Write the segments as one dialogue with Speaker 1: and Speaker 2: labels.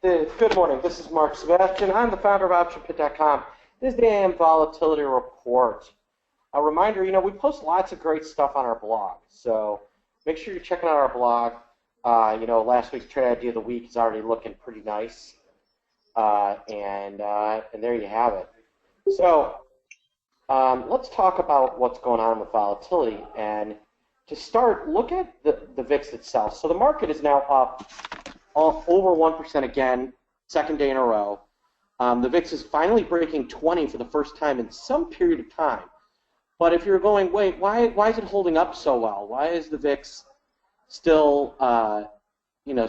Speaker 1: Good morning. This is Mark Sebastian. I'm the founder of OptionPit.com. This is the AM Volatility Report. A reminder, we post lots of great stuff on our blog, so make sure you're checking out our blog. Last week's trade idea of the week is already looking pretty nice, and there you have it. So let's talk about what's going on with volatility. And to start, look at the VIX itself. So the market is now up over 1% again, second day in a row. The VIX is finally breaking 20 for the first time in some period of time. But if you're going, wait, why is it holding up so well? Why is the VIX still,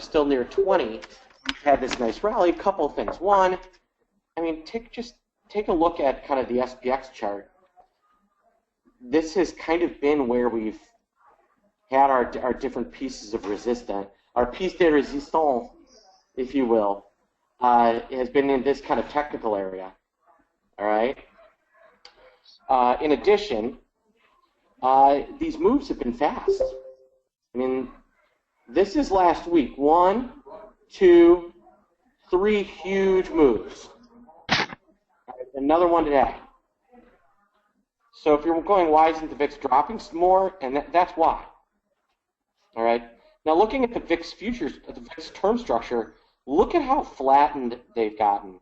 Speaker 1: still near 20? Had this nice rally. A couple of things. One, take a look at kind of the SPX chart. This has kind of been where we've had our different pieces of resistance. Our piece de resistance, if you will, has been in this kind of technical area. All right. In addition, these moves have been fast. This is last week. 1, 2, 3 huge moves. Another one today. So if you're going, why isn't the VIX dropping some more? And that's why. All right. Now looking at the VIX futures, the VIX term structure, look at how flattened they've gotten.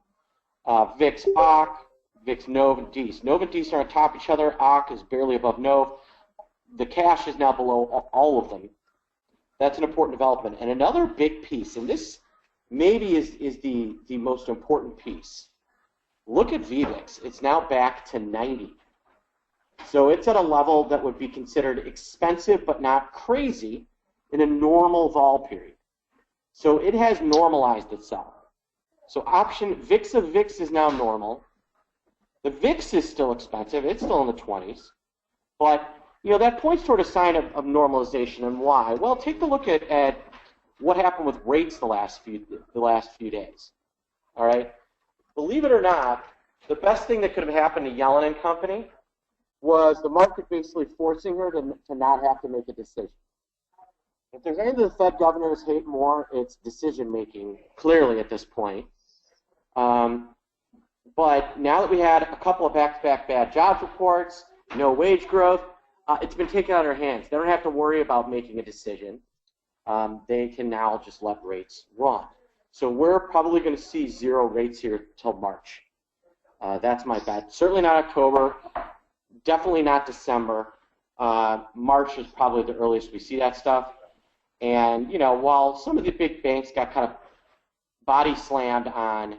Speaker 1: VIX OCC, VIX NOV and DEES. NOV and DEES are on top of each other. OCC is barely above NOV. The cash is now below all of them. That's an important development. And another big piece, and this maybe is the most important piece. Look at VVIX. It's now back to 90. So it's at a level that would be considered expensive but not crazy in a normal vol period. So it has normalized itself. So VIX of VIX is now normal. The VIX is still expensive. It's still in the 20s. But that points toward a sign of normalization. And why? Well, take a look at what happened with rates the last few days. All right? Believe it or not, the best thing that could have happened to Yellen and company was the market basically forcing her to not have to make a decision. If there's anything the Fed governors hate more, it's decision-making, clearly at this point. But now that we had a couple of back-to-back bad jobs reports, no wage growth, it's been taken out of their hands. They don't have to worry about making a decision. They can now just let rates run. So we're probably going to see 0 rates here till March. That's my bet. Certainly not October. Definitely not December. March is probably the earliest we see that stuff. And, while some of the big banks got kind of body slammed on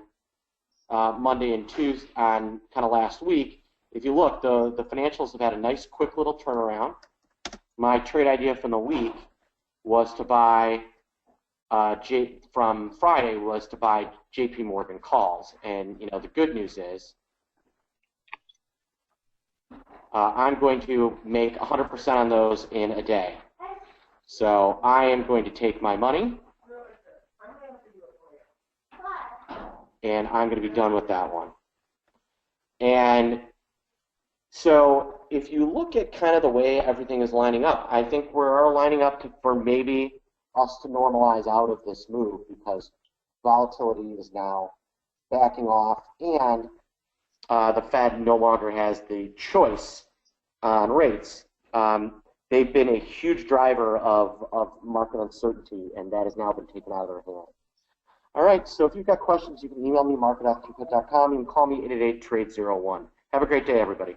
Speaker 1: Monday and Tuesday, on kind of last week, if you look, the financials have had a nice, quick little turnaround. My trade idea from the week was to buy, from Friday, was to buy JP Morgan calls. And, the good news is I'm going to make 100% on those in a day. So I am going to take my money, and I'm going to be done with that one. And so if you look at kind of the way everything is lining up, I think we're lining up for maybe us to normalize out of this move because volatility is now backing off, and the Fed no longer has the choice on rates. They've been a huge driver of market uncertainty, and that has now been taken out of their hands. All right, so if you've got questions, you can email me, mark@optionpit.com. You can call me 888-TRADE-01. Have a great day, everybody.